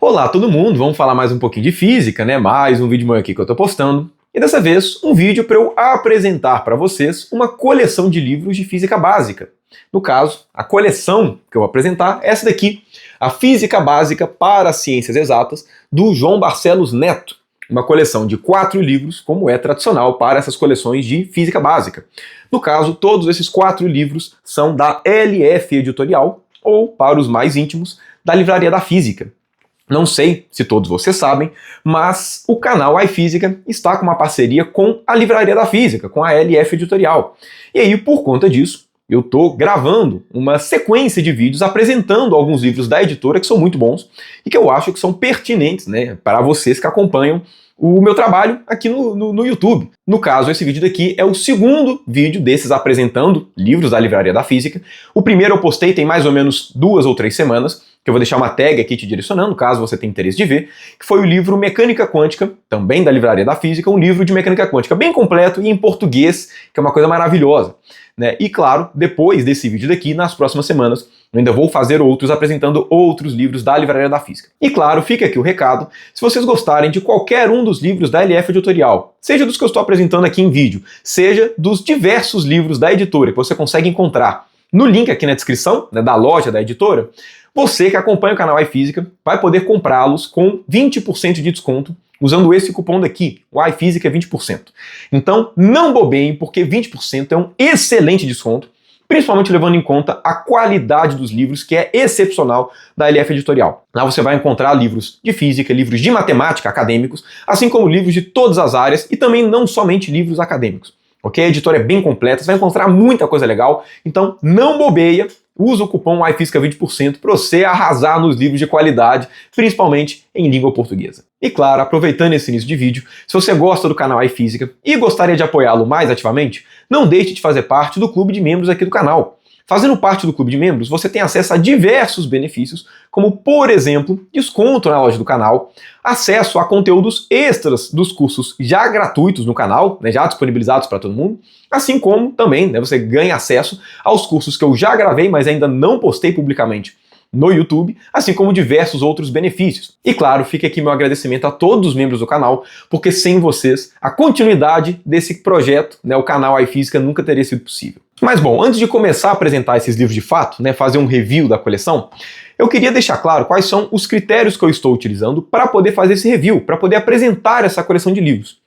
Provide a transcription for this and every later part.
Olá todo mundo, vamos falar mais um pouquinho de física, né? Mais um vídeo aqui que eu tô postando. E dessa vez, um vídeo para eu apresentar para vocês uma coleção de livros de física básica. No caso, a coleção que eu vou apresentar é essa daqui, a Física Básica para as Ciências Exatas, do João Barcelos Neto. Uma coleção de 4 livros, como é tradicional para essas coleções de física básica. No caso, todos esses 4 livros são da LF Editorial, ou, para os mais íntimos, da Livraria da Física. Não sei se todos vocês sabem, mas o canal iFísica está com uma parceria com a Livraria da Física, com a LF Editorial. E aí, por conta disso, eu estou gravando uma sequência de vídeos apresentando alguns livros da editora que são muito bons e que eu acho que são pertinentes, né, para vocês que acompanham o meu trabalho aqui no YouTube. No caso, esse vídeo daqui é o segundo vídeo desses apresentando livros da Livraria da Física. O primeiro eu postei tem mais ou menos 2 ou 3 semanas, que eu vou deixar uma tag aqui te direcionando, caso você tenha interesse de ver, que foi o livro Mecânica Quântica, também da Livraria da Física, um livro de mecânica quântica bem completo e em português, que é uma coisa maravilhosa, né? E claro, depois desse vídeo daqui, nas próximas semanas, eu ainda vou fazer outros apresentando outros livros da Livraria da Física. E claro, fica aqui o recado, se vocês gostarem de qualquer um dos livros da LF Editorial, seja dos que eu estou apresentando aqui em vídeo, seja dos diversos livros da editora que você consegue encontrar no link aqui na descrição, né, da loja da editora, você que acompanha o canal iFísica vai poder comprá-los com 20% de desconto usando esse cupom daqui, o iFísica 20%. Então não bobeiem, porque 20% é um excelente desconto, principalmente levando em conta a qualidade dos livros, que é excepcional da LF Editorial. Lá você vai encontrar livros de física, livros de matemática acadêmicos, assim como livros de todas as áreas e também não somente livros acadêmicos. Ok? A editora é bem completa, você vai encontrar muita coisa legal, então não bobeia, usa o cupom iFísica 20% para você arrasar nos livros de qualidade, principalmente em língua portuguesa. E claro, aproveitando esse início de vídeo, se você gosta do canal iFísica e gostaria de apoiá-lo mais ativamente, não deixe de fazer parte do clube de membros aqui do canal. Fazendo parte do clube de membros, você tem acesso a diversos benefícios, como, por exemplo, desconto na loja do canal, acesso a conteúdos extras dos cursos já gratuitos no canal, né, já disponibilizados para todo mundo, assim como também, né, você ganha acesso aos cursos que eu já gravei, mas ainda não postei publicamente no YouTube, assim como diversos outros benefícios. E claro, fica aqui meu agradecimento a todos os membros do canal, porque sem vocês, a continuidade desse projeto, né, o canal iFísica, nunca teria sido possível. Mas bom, antes de começar a apresentar esses livros de fato, né, fazer um review da coleção, eu queria deixar claro quais são os critérios que eu estou utilizando para poder fazer esse review, para poder apresentar essa coleção de livros.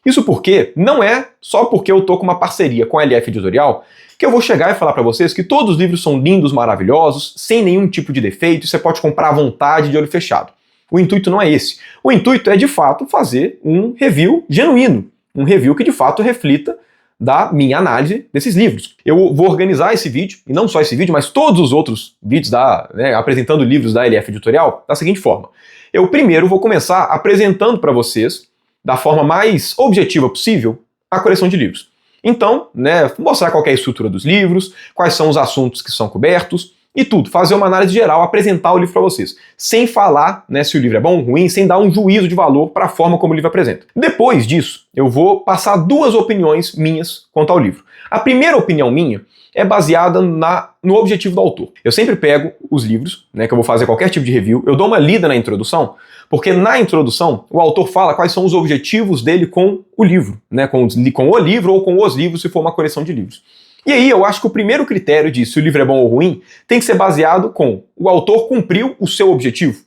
Isso porque não é só porque eu estou com uma parceria com a LF Editorial que eu vou chegar e falar para vocês que todos os livros são lindos, maravilhosos, sem nenhum tipo de defeito, você pode comprar à vontade de olho fechado. O intuito não é esse. O intuito é, de fato, fazer um review genuíno, um review que, de fato, reflita da minha análise desses livros. Eu vou organizar esse vídeo, e não só esse vídeo, mas todos os outros vídeos apresentando livros da LF Editorial, da seguinte forma. Eu primeiro vou começar apresentando para vocês, da forma mais objetiva possível, a coleção de livros. Então, né, mostrar qual é a estrutura dos livros, quais são os assuntos que são cobertos e tudo, fazer uma análise geral, apresentar o livro para vocês, sem falar, né, se o livro é bom ou ruim, sem dar um juízo de valor para a forma como o livro apresenta. Depois disso, eu vou passar 2 opiniões minhas quanto ao livro. A primeira opinião minha é baseada no objetivo do autor. Eu sempre pego os livros, né, que eu vou fazer qualquer tipo de review, eu dou uma lida na introdução, porque na introdução o autor fala quais são os objetivos dele com o livro, né, com o livro ou com os livros, se for uma coleção de livros. E aí eu acho que o primeiro critério de se o livro é bom ou ruim tem que ser baseado com o autor cumpriu o seu objetivo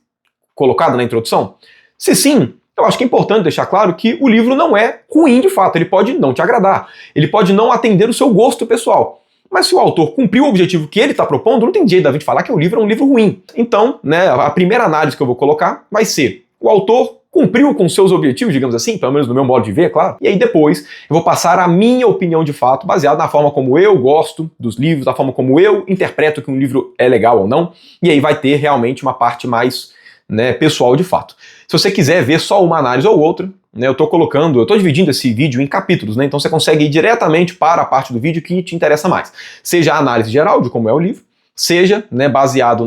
colocado na introdução. Se sim, eu acho que é importante deixar claro que o livro não é ruim de fato, ele pode não te agradar, ele pode não atender o seu gosto pessoal. Mas se o autor cumpriu o objetivo que ele está propondo, não tem jeito da gente falar que o livro é um livro ruim. Então, né, a primeira análise que eu vou colocar vai ser o autor cumpriu com seus objetivos, digamos assim, pelo menos no meu modo de ver, claro. E aí depois eu vou passar a minha opinião de fato, baseada na forma como eu gosto dos livros, da forma como eu interpreto que um livro é legal ou não. E aí vai ter realmente uma parte mais, né, pessoal de fato. Se você quiser ver só uma análise ou outra, né, eu estou dividindo esse vídeo em capítulos, né, então você consegue ir diretamente para a parte do vídeo que te interessa mais. Seja a análise geral de como é o livro, seja, né, baseado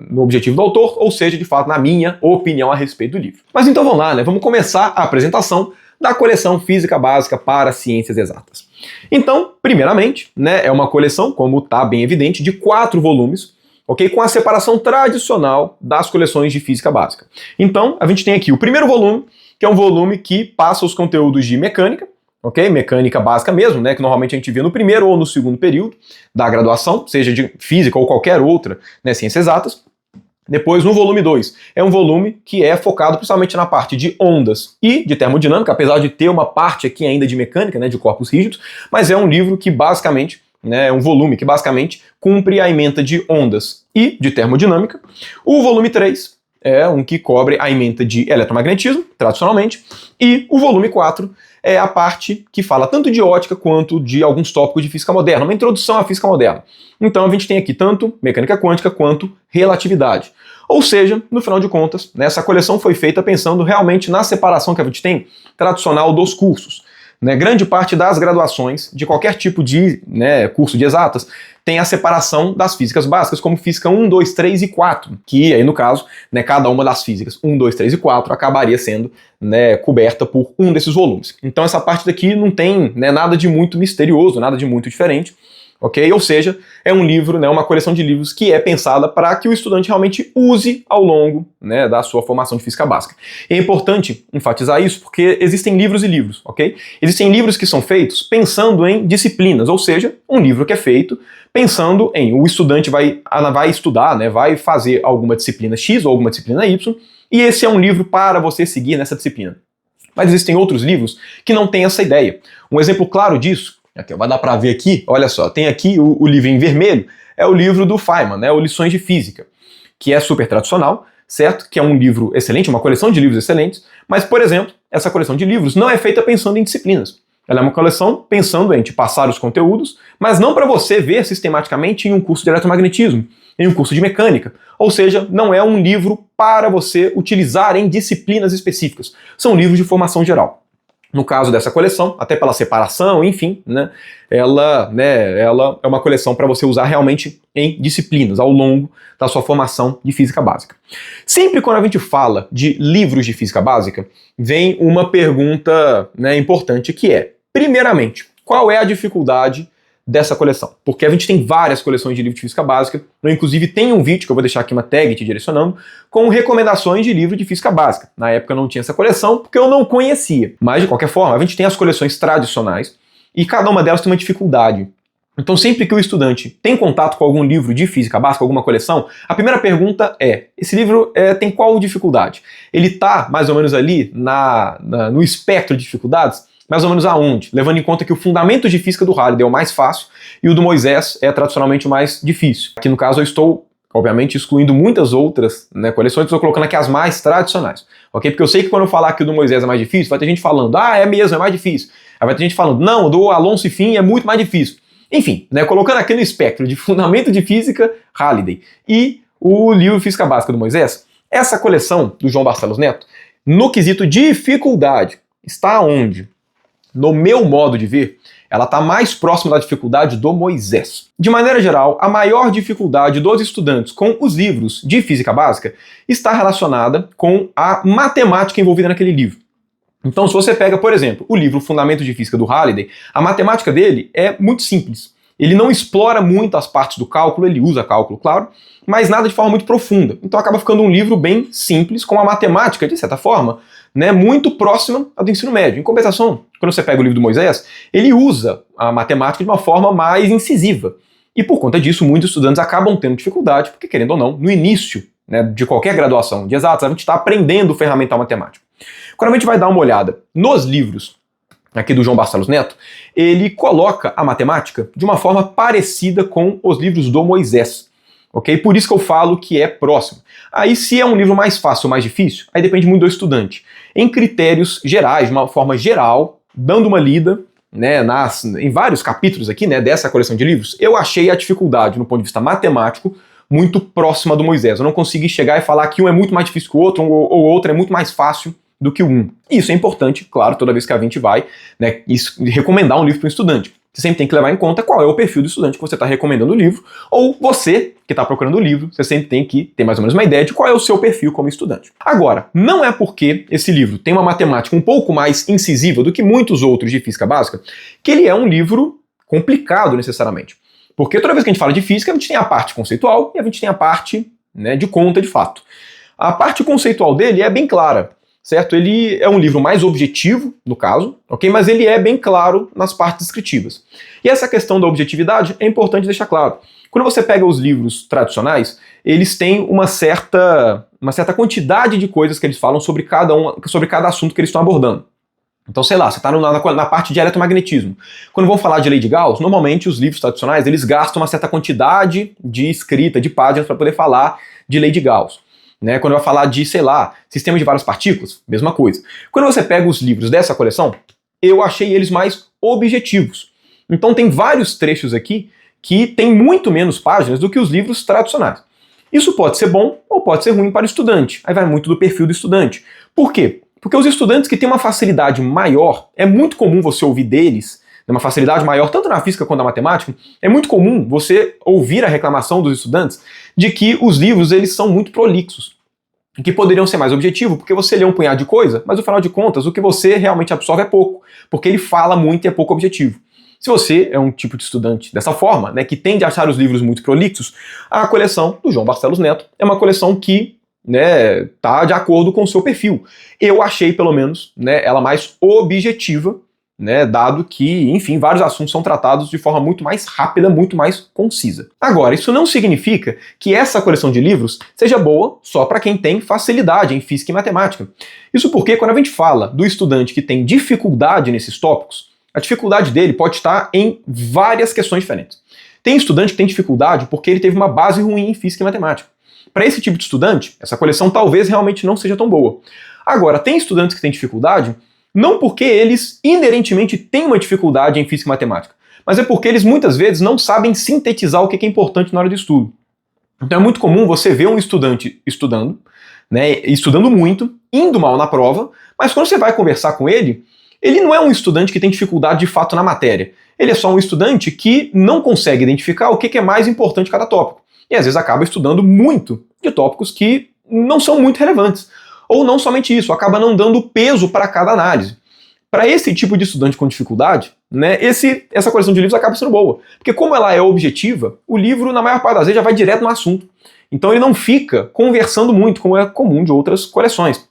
no objetivo do autor, ou seja, de fato, na minha opinião a respeito do livro. Mas então vamos lá, né, vamos começar a apresentação da coleção Física Básica para Ciências Exatas. Então, primeiramente, né, é uma coleção, como está bem evidente, de 4 volumes, ok? Com a separação tradicional das coleções de física básica. Então, a gente tem aqui o primeiro volume, que é um volume que passa os conteúdos de mecânica, ok? Mecânica básica mesmo, né? Que normalmente a gente vê no primeiro ou no segundo período da graduação, seja de física ou qualquer outra, né, ciências exatas. Depois, no volume 2, é um volume que é focado principalmente na parte de ondas e de termodinâmica, apesar de ter uma parte aqui ainda de mecânica, né, de corpos rígidos, mas é um livro que basicamente, né, é um volume que basicamente cumpre a ementa de ondas e de termodinâmica. O volume 3 é um que cobre a ementa de eletromagnetismo, tradicionalmente, e o volume 4 é a parte que fala tanto de ótica quanto de alguns tópicos de física moderna, uma introdução à física moderna. Então a gente tem aqui tanto mecânica quântica quanto relatividade. Ou seja, no final de contas, né, essa coleção foi feita pensando realmente na separação que a gente tem tradicional dos cursos. Né, grande parte das graduações de qualquer tipo de, né, curso de exatas tem a separação das físicas básicas como física 1, 2, 3 e 4, que aí no caso, né, cada uma das físicas 1, 2, 3 e 4 acabaria sendo, né, coberta por um desses volumes. Então essa parte daqui não tem, né, nada de muito misterioso, nada de muito diferente. Ok? Ou seja, é um livro, né, uma coleção de livros que é pensada para que o estudante realmente use ao longo, né, da sua formação de física básica. E é importante enfatizar isso porque existem livros e livros, ok? Existem livros que são feitos pensando em disciplinas, ou seja, um livro que é feito pensando em o estudante vai estudar, né, vai fazer alguma disciplina X ou alguma disciplina Y, e esse é um livro para você seguir nessa disciplina. Mas existem outros livros que não têm essa ideia. Um exemplo claro disso, aqui, vai dar para ver aqui, olha só, tem aqui o livro em vermelho, é o livro do Feynman, né, o Lições de Física, que é super tradicional, certo? Que é um livro excelente, uma coleção de livros excelentes, mas, por exemplo, essa coleção de livros não é feita pensando em disciplinas. Ela é uma coleção pensando em te passar os conteúdos, mas não para você ver sistematicamente em um curso de eletromagnetismo, em um curso de mecânica. Ou seja, não é um livro para você utilizar em disciplinas específicas. São livros de formação geral. No caso dessa coleção, até pela separação, enfim, né, ela é uma coleção para você usar realmente em disciplinas ao longo da sua formação de física básica. Sempre quando a gente fala de livros de física básica, vem uma pergunta, né, importante que é, primeiramente, qual é a dificuldade dessa coleção? Porque a gente tem várias coleções de livros de física básica, eu inclusive tem um vídeo que eu vou deixar aqui uma tag te direcionando, com recomendações de livro de física básica. Na época eu não tinha essa coleção porque eu não conhecia, mas de qualquer forma a gente tem as coleções tradicionais e cada uma delas tem uma dificuldade. Então sempre que o estudante tem contato com algum livro de física básica, alguma coleção, a primeira pergunta é, esse livro tem qual dificuldade? Ele está mais ou menos ali no espectro de dificuldades? Mais ou menos aonde? Levando em conta que o fundamento de física do Halliday é o mais fácil e o do Moisés é tradicionalmente o mais difícil. Aqui no caso eu estou, obviamente, excluindo muitas outras, né, coleções, estou colocando aqui as mais tradicionais, ok? Porque eu sei que quando eu falar que o do Moisés é mais difícil, vai ter gente falando, ah, é mesmo, é mais difícil. Aí vai ter gente falando, não, o do Alonso e Fim é muito mais difícil. Enfim, né, colocando aqui no espectro de fundamento de física, Halliday, e o livro Física Básica do Moisés, essa coleção do João Barcelos Neto, no quesito dificuldade, está onde? No meu modo de ver, ela está mais próxima da dificuldade do Moisés. De maneira geral, a maior dificuldade dos estudantes com os livros de física básica está relacionada com a matemática envolvida naquele livro. Então, se você pega, por exemplo, o livro Fundamento de Física do Halliday, a matemática dele é muito simples. Ele não explora muito as partes do cálculo, ele usa cálculo, claro, mas nada de forma muito profunda. Então acaba ficando um livro bem simples, com a matemática, de certa forma, né, muito próxima ao do ensino médio. Em compensação, quando você pega o livro do Moisés, ele usa a matemática de uma forma mais incisiva. E por conta disso, muitos estudantes acabam tendo dificuldade, porque querendo ou não, no início, né, de qualquer graduação de exatas, a gente está aprendendo o ferramental matemático. Quando a gente vai dar uma olhada nos livros aqui do João Barcelos Neto, ele coloca a matemática de uma forma parecida com os livros do Moisés. Ok? Por isso que eu falo que é próximo. Aí, se é um livro mais fácil ou mais difícil, aí depende muito do estudante. Em critérios gerais, de uma forma geral, dando uma lida, né, em vários capítulos aqui, né, dessa coleção de livros, eu achei a dificuldade, no ponto de vista matemático, muito próxima do Moisés. Eu não consegui chegar e falar que um é muito mais difícil que o outro, ou o outro é muito mais fácil do que um. Isso é importante, claro, toda vez que a gente vai, né, recomendar um livro para um estudante. Você sempre tem que levar em conta qual é o perfil do estudante que você está recomendando o livro, ou você, que está procurando o livro, você sempre tem que ter mais ou menos uma ideia de qual é o seu perfil como estudante. Agora, não é porque esse livro tem uma matemática um pouco mais incisiva do que muitos outros de física básica, que ele é um livro complicado necessariamente. Porque toda vez que a gente fala de física, a gente tem a parte conceitual e a gente tem a parte, né, de conta de fato. A parte conceitual dele é bem clara, certo? Ele é um livro mais objetivo, no caso, ok? Mas ele é bem claro nas partes descritivas. E essa questão da objetividade é importante deixar claro. Quando você pega os livros tradicionais, eles têm uma certa quantidade de coisas que eles falam sobre cada assunto que eles estão abordando. Então, sei lá, você está na parte de eletromagnetismo. Quando vão falar de lei de Gauss, normalmente os livros tradicionais eles gastam uma certa quantidade de escrita, de páginas, para poder falar de lei de Gauss. Né? Quando vai falar de, sei lá, sistema de várias partículas, mesma coisa. Quando você pega os livros dessa coleção, eu achei eles mais objetivos. Então tem vários trechos aqui que tem muito menos páginas do que os livros tradicionais. Isso pode ser bom ou pode ser ruim para o estudante. Aí vai muito do perfil do estudante. Por quê? Porque os estudantes que têm uma facilidade maior, é muito comum você ouvir deles, uma facilidade maior tanto na física quanto na matemática, é muito comum você ouvir a reclamação dos estudantes de que os livros eles são muito prolixos, que poderiam ser mais objetivos, porque você lê um punhado de coisa, mas no final de contas o que você realmente absorve é pouco, porque ele fala muito e é pouco objetivo. Se você é um tipo de estudante dessa forma, né, que tende a achar os livros muito prolixos, a coleção do João Barcelos Neto é uma coleção que, né, tá de acordo com o seu perfil. Eu achei, pelo menos, né, ela mais objetiva, né, dado que, enfim, vários assuntos são tratados de forma muito mais rápida, muito mais concisa. Agora, isso não significa que essa coleção de livros seja boa só para quem tem facilidade em física e matemática. Isso porque quando a gente fala do estudante que tem dificuldade nesses tópicos, a dificuldade dele pode estar em várias questões diferentes. Tem estudante que tem dificuldade porque ele teve uma base ruim em física e matemática. Para esse tipo de estudante, essa coleção talvez realmente não seja tão boa. Agora, tem estudantes que têm dificuldade não porque eles inerentemente têm uma dificuldade em física e matemática, mas é porque eles muitas vezes não sabem sintetizar o que é importante na hora de estudo. Então é muito comum você ver um estudante estudando, né, estudando muito, indo mal na prova, mas quando você vai conversar com ele, ele não é um estudante que tem dificuldade de fato na matéria. Ele é só um estudante que não consegue identificar o que é mais importante em cada tópico. E às vezes acaba estudando muito de tópicos que não são muito relevantes. Ou não somente isso, acaba não dando peso para cada análise. Para esse tipo de estudante com dificuldade, né, essa coleção de livros acaba sendo boa. Porque como ela é objetiva, o livro, na maior parte das vezes, já vai direto no assunto. Então ele não fica conversando muito, como é comum de outras coleções.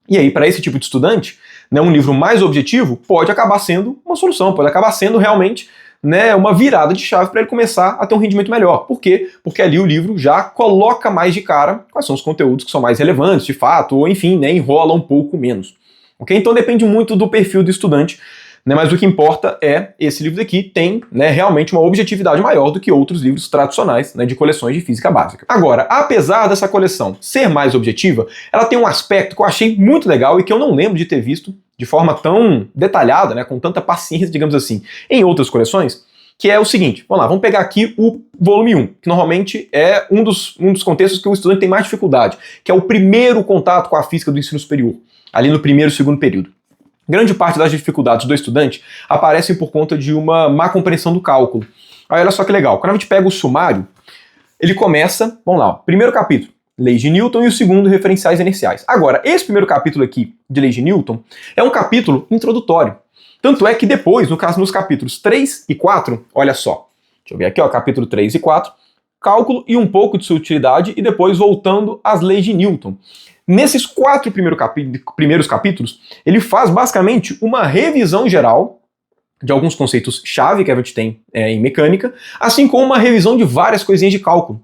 E aí, para esse tipo de estudante, né, um livro mais objetivo pode acabar sendo uma solução, pode acabar sendo realmente, né, uma virada de chave para ele começar a ter um rendimento melhor. Por quê? Porque ali o livro já coloca mais de cara quais são os conteúdos que são mais relevantes, de fato, ou enfim, né, enrola um pouco menos. Okay? Então depende muito do perfil do estudante, né, mas o que importa é esse livro daqui tem, né, realmente uma objetividade maior do que outros livros tradicionais, né, de coleções de física básica. Agora, apesar dessa coleção ser mais objetiva, ela tem um aspecto que eu achei muito legal e que eu não lembro de ter visto de forma tão detalhada, né, com tanta paciência, digamos assim, em outras coleções, que é o seguinte, vamos lá, vamos pegar aqui o volume 1, que normalmente é um dos contextos que o estudante tem mais dificuldade, que é o primeiro contato com a física do ensino superior, ali no primeiro e segundo período. Grande parte das dificuldades do estudante aparecem por conta de uma má compreensão do cálculo. Aí olha só que legal, quando a gente pega o sumário, ele começa, vamos lá, ó, primeiro capítulo, Leis de Newton, e o segundo, referenciais inerciais. Agora, esse primeiro capítulo aqui de Leis de Newton é um capítulo introdutório. Tanto é que depois, no caso, nos capítulos 3 e 4, olha só, deixa eu ver aqui, ó, capítulo 3 e 4, cálculo e um pouco de sua utilidade, e depois voltando às leis de Newton. Nesses 4 primeiros capítulos, ele faz basicamente uma revisão geral de alguns conceitos-chave que a gente tem em mecânica, assim como uma revisão de várias coisinhas de cálculo.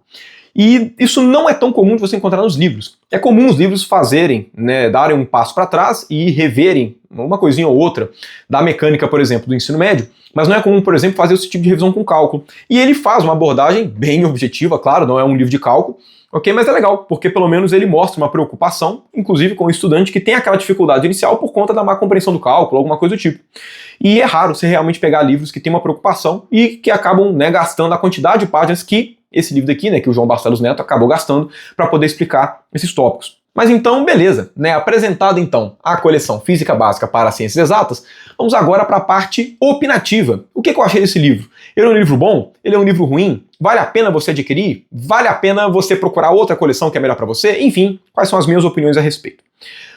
E isso não é tão comum de você encontrar nos livros. É comum os livros fazerem, né, darem um passo para trás e reverem uma coisinha ou outra da mecânica, por exemplo, do ensino médio, mas não é comum, por exemplo, fazer esse tipo de revisão com cálculo. E ele faz uma abordagem bem objetiva, claro, não é um livro de cálculo, ok? Mas é legal, porque pelo menos ele mostra uma preocupação, inclusive com o estudante que tem aquela dificuldade inicial por conta da má compreensão do cálculo, alguma coisa do tipo. E é raro você realmente pegar livros que têm uma preocupação e que acabam, né, gastando a quantidade de páginas que esse livro daqui, né, que o João Barcelos Neto acabou gastando para poder explicar esses tópicos. Mas então, beleza, né, apresentada então a coleção Física Básica para Ciências Exatas, vamos agora para a parte opinativa. O que eu achei desse livro? Ele é um livro bom? Ele é um livro ruim? Vale a pena você adquirir? Vale a pena você procurar outra coleção que é melhor para você? Enfim, quais são as minhas opiniões a respeito?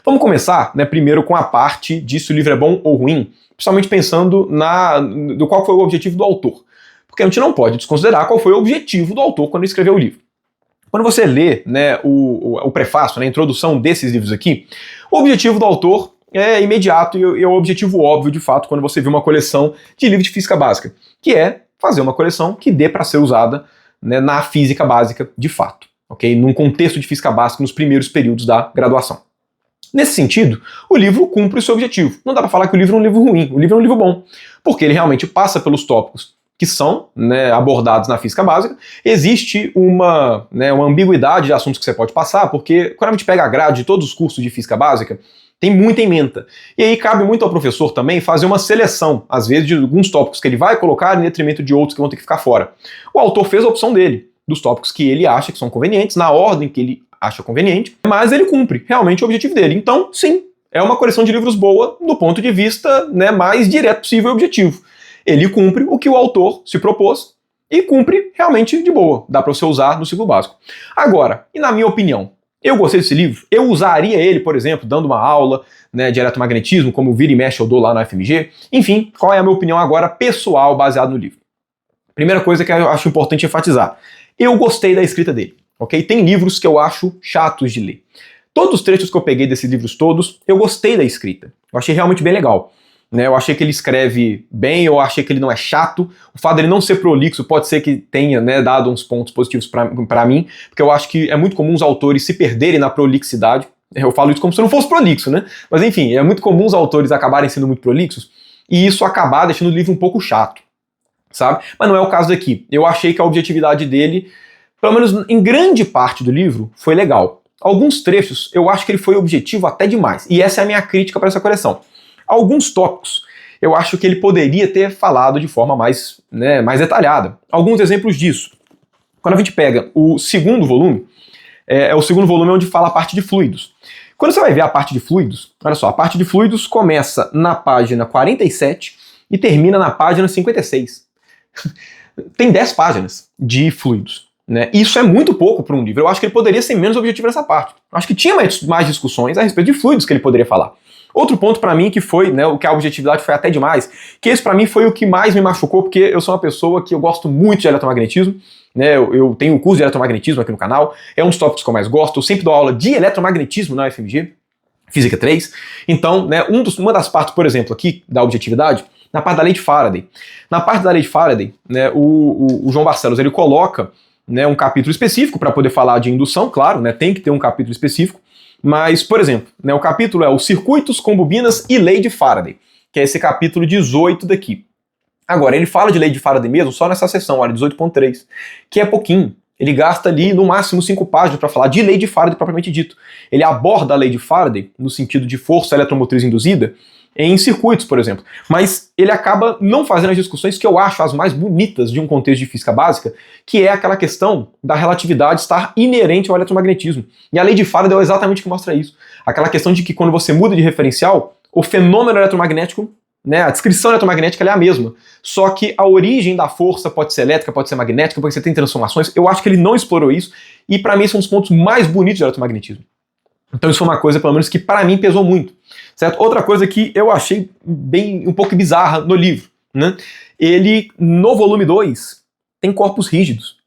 Vamos começar, né, primeiro com a parte de se o livro é bom ou ruim, principalmente pensando do qual foi o objetivo do autor. porque a gente não pode desconsiderar qual foi o objetivo do autor quando ele escreveu o livro. Quando você lê, né, o prefácio, né, a introdução desses livros aqui, o objetivo do autor é imediato e é o objetivo óbvio, de fato, quando você vê uma coleção de livros de física básica, que é fazer uma coleção que dê para ser usada, né, na física básica de fato, ok? Num contexto de física básica nos primeiros períodos da graduação. Nesse sentido, o livro cumpre o seu objetivo. Não dá para falar que o livro é um livro ruim, o livro é um livro bom, porque ele realmente passa pelos tópicos que são, né, abordados na física básica. Existe uma ambiguidade de assuntos que você pode passar, porque quando a gente pega a grade de todos os cursos de física básica, tem muita ementa. E aí cabe muito ao professor também fazer uma seleção, às vezes, de alguns tópicos que ele vai colocar em detrimento de outros que vão ter que ficar fora. O autor fez a opção dele, dos tópicos que ele acha que são convenientes, na ordem que ele acha conveniente, mas ele cumpre realmente o objetivo dele. Então, sim, é uma coleção de livros boa do ponto de vista, né, mais direto possível e objetivo. Ele cumpre o que o autor se propôs e cumpre realmente de boa. Dá para você usar no ciclo básico. Agora, e na minha opinião, eu gostei desse livro? Eu usaria ele, por exemplo, dando uma aula, né, de eletromagnetismo, como vira e mexe eu dou lá no FMG? Enfim, qual é a minha opinião agora pessoal baseada no livro? Primeira coisa que eu acho importante enfatizar. Eu gostei da escrita dele, ok? Tem livros que eu acho chatos de ler. Todos os trechos que eu peguei desses livros todos, eu gostei da escrita. Eu achei realmente bem legal. Né, eu achei que ele escreve bem, eu achei que ele não é chato. O fato dele não ser prolixo pode ser que tenha, né, dado uns pontos positivos pra mim, porque eu acho que é muito comum os autores se perderem na prolixidade. Eu falo isso como se não fosse prolixo, né? Mas enfim, é muito comum os autores acabarem sendo muito prolixos e isso acabar deixando o livro um pouco chato, sabe? Mas não é o caso daqui. Eu achei que a objetividade dele, pelo menos em grande parte do livro, foi legal. Alguns trechos eu acho que ele foi objetivo até demais, e essa é a minha crítica para essa coleção. Alguns tópicos eu acho que ele poderia ter falado de forma mais, né, mais detalhada. Alguns exemplos disso. Quando a gente pega o segundo volume, o segundo volume onde fala a parte de fluidos. Quando você vai ver a parte de fluidos, olha só, a parte de fluidos começa na página 47 e termina na página 56. Tem 10 páginas de fluidos. Né? Isso é muito pouco para um livro. Eu acho que ele poderia ser menos objetivo nessa parte. Eu acho que tinha mais discussões a respeito de fluidos que ele poderia falar. Outro ponto para mim que foi, né, o que a objetividade foi até demais, que esse para mim foi o que mais me machucou, porque eu sou uma pessoa que eu gosto muito de eletromagnetismo, né, eu tenho um curso de eletromagnetismo aqui no canal, é um dos tópicos que eu mais gosto, eu sempre dou aula de eletromagnetismo na UFMG, Física 3, então, né, uma das partes, por exemplo, aqui da objetividade, na parte da lei de Faraday. Na parte da lei de Faraday, né, o João Barcelos, ele coloca, né, um capítulo específico para poder falar de indução, claro, né, tem que ter um capítulo específico. Mas, por exemplo, né, o capítulo é os circuitos com bobinas e lei de Faraday, que é esse capítulo 18 daqui. Agora, ele fala de lei de Faraday mesmo só nessa seção, olha, 18.3, que é pouquinho. Ele gasta ali no máximo 5 páginas para falar de lei de Faraday propriamente dito. Ele aborda a lei de Faraday no sentido de força eletromotriz induzida em circuitos, por exemplo. Mas ele acaba não fazendo as discussões que eu acho as mais bonitas de um contexto de física básica, que é aquela questão da relatividade estar inerente ao eletromagnetismo. E a lei de Faraday é exatamente o que mostra isso. Aquela questão de que quando você muda de referencial, o fenômeno eletromagnético, né, a descrição eletromagnética é a mesma. Só que a origem da força pode ser elétrica, pode ser magnética, porque você tem transformações. Eu acho que ele não explorou isso, e para mim são um dos pontos mais bonitos do eletromagnetismo. Então isso foi uma coisa, pelo menos, que para mim pesou muito. Certo? Outra coisa que eu achei um pouco bizarra no livro, né? Ele, no volume 2, tem corpos rígidos.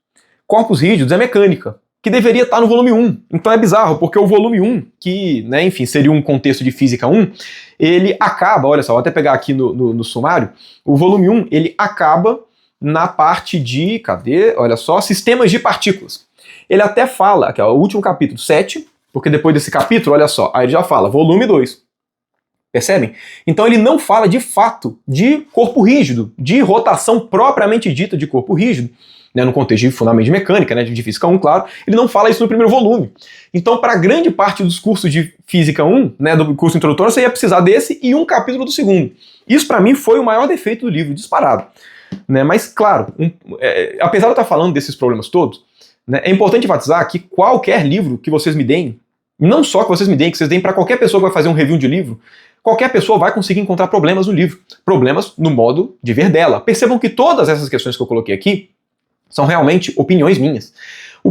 Corpos rígidos é mecânica, que deveria estar no volume 1. Então é bizarro, porque o volume 1, que, né, enfim, seria um contexto de física 1, ele acaba, olha só, vou até pegar aqui no sumário, o volume 1, ele acaba na parte de, cadê? Olha só, sistemas de partículas. Ele até fala, aqui é o último capítulo, 7, porque depois desse capítulo, olha só, aí ele já fala, volume 2. Percebem? Então ele não fala de fato de corpo rígido, de rotação propriamente dita de corpo rígido, né, no contexto de fundamento de mecânica, né, de física 1, claro, ele não fala isso no primeiro volume. Então, para grande parte dos cursos de física 1, né, do curso introdutório, você ia precisar desse e um capítulo do segundo. Isso para mim foi o maior defeito do livro, disparado. Né, mas, claro, apesar de eu estar falando desses problemas todos, né, é importante enfatizar que qualquer livro que vocês me deem, não só que vocês me deem, que vocês deem para qualquer pessoa que vai fazer um review de livro, qualquer pessoa vai conseguir encontrar problemas no livro. Problemas no modo de ver dela. Percebam que todas essas questões que eu coloquei aqui são realmente opiniões minhas.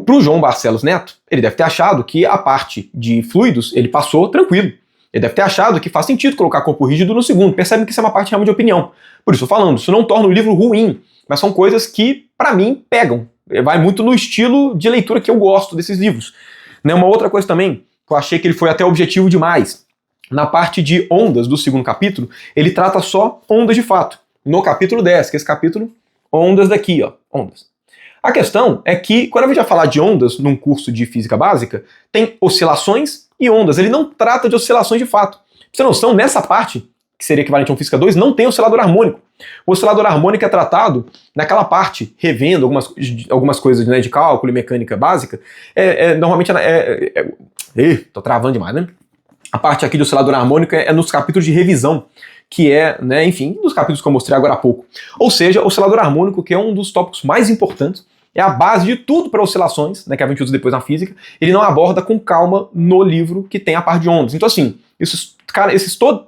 Pro João Barcelos Neto, ele deve ter achado que a parte de fluidos ele passou tranquilo. Ele deve ter achado que faz sentido colocar corpo rígido no segundo. Percebem que isso é uma parte realmente de opinião. Por isso, falando, isso não torna o livro ruim. mas são coisas que, para mim, pegam. Vai muito no estilo de leitura que eu gosto desses livros. Né, uma outra coisa também, que eu achei que ele foi até objetivo demais. Na parte de ondas do segundo capítulo, ele trata só ondas de fato. No capítulo 10, que é esse capítulo, ondas daqui, ó, ondas. A questão é que, quando a gente vai falar de ondas num curso de física básica, tem oscilações e ondas. Ele não trata de oscilações de fato. Pra você ter noção, nessa parte, que seria equivalente a um física 2, não tem oscilador harmônico. O oscilador harmônico é tratado naquela parte, revendo algumas coisas, né, de cálculo e mecânica básica. Normalmente tô travando demais, né? A parte aqui do oscilador harmônico é nos capítulos de revisão, que é, né, enfim, nos capítulos que eu mostrei agora há pouco. Ou seja, o oscilador harmônico, que é um dos tópicos mais importantes, é a base de tudo para oscilações, né, que a gente usa depois na física, ele não aborda com calma no livro que tem a parte de ondas. Então, assim,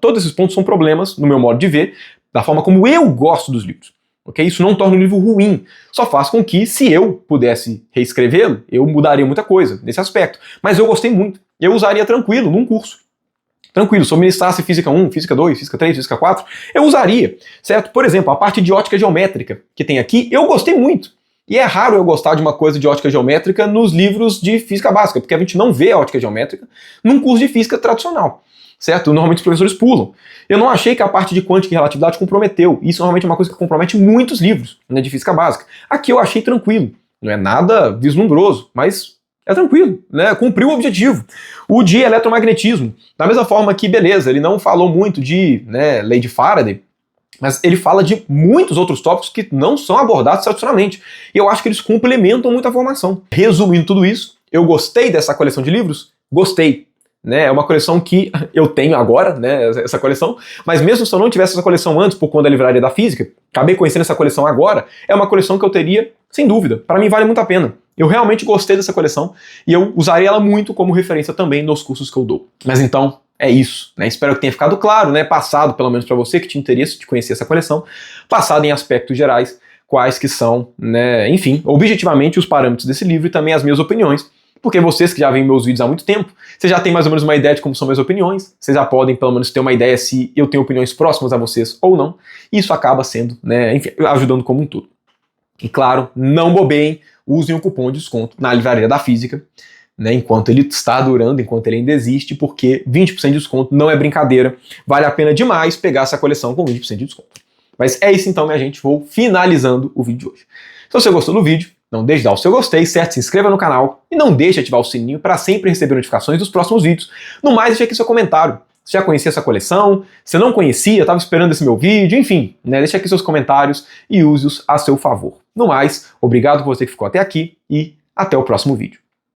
todos esses pontos são problemas, no meu modo de ver, da forma como eu gosto dos livros. Okay? Isso não torna o livro ruim, só faz com que, se eu pudesse reescrevê-lo, eu mudaria muita coisa nesse aspecto. Mas eu gostei muito, eu usaria tranquilo num curso. Tranquilo, se eu ministrasse Física 1, Física 2, Física 3, Física 4, eu usaria, certo? Por exemplo, a parte de ótica geométrica que tem aqui, eu gostei muito. E é raro eu gostar de uma coisa de ótica geométrica nos livros de física básica, porque a gente não vê a ótica geométrica num curso de física tradicional, certo? Normalmente os professores pulam. Eu não achei que a parte de quântica e relatividade comprometeu. Isso normalmente é uma coisa que compromete muitos livros, né, de física básica. Aqui eu achei tranquilo. Não é nada vislumbroso, mas é tranquilo, né? Cumpriu o objetivo. O de eletromagnetismo, da mesma forma que, beleza, ele não falou muito de, né, lei de Faraday, mas ele fala de muitos outros tópicos que não são abordados tradicionalmente. E eu acho que eles complementam muito a formação. Resumindo tudo isso, eu gostei dessa coleção de livros? Gostei. Né, é uma coleção que eu tenho agora, né, essa coleção, mas mesmo se eu não tivesse essa coleção antes, por conta da Livraria da Física, acabei conhecendo essa coleção agora, é uma coleção que eu teria, sem dúvida. Para mim vale muito a pena. Eu realmente gostei dessa coleção e eu usaria ela muito como referência também nos cursos que eu dou. Mas então, é isso. Né? Espero que tenha ficado claro, né? Passado, pelo menos para você que tinha interesse de conhecer essa coleção, passado em aspectos gerais, quais que são, né, enfim, objetivamente os parâmetros desse livro e também as minhas opiniões, porque vocês que já veem meus vídeos há muito tempo, vocês já têm mais ou menos uma ideia de como são minhas opiniões, vocês já podem pelo menos ter uma ideia se eu tenho opiniões próximas a vocês ou não, e isso acaba sendo, né, enfim, ajudando como um todo. E claro, não bobeiem, usem o cupom de desconto na Livraria da Física, né, enquanto ele está durando, enquanto ele ainda existe, porque 20% de desconto não é brincadeira, vale a pena demais pegar essa coleção com 20% de desconto. Mas é isso então, minha gente, vou finalizando o vídeo de hoje. Se você gostou do vídeo, não deixe de dar o seu gostei, certo? Se inscreva no canal e não deixe de ativar o sininho para sempre receber notificações dos próximos vídeos. No mais, deixe aqui seu comentário. Você já conhecia essa coleção? Você não conhecia? Estava esperando esse meu vídeo? Enfim, né? Deixe aqui seus comentários e use-os a seu favor. No mais, obrigado por você que ficou até aqui e até o próximo vídeo.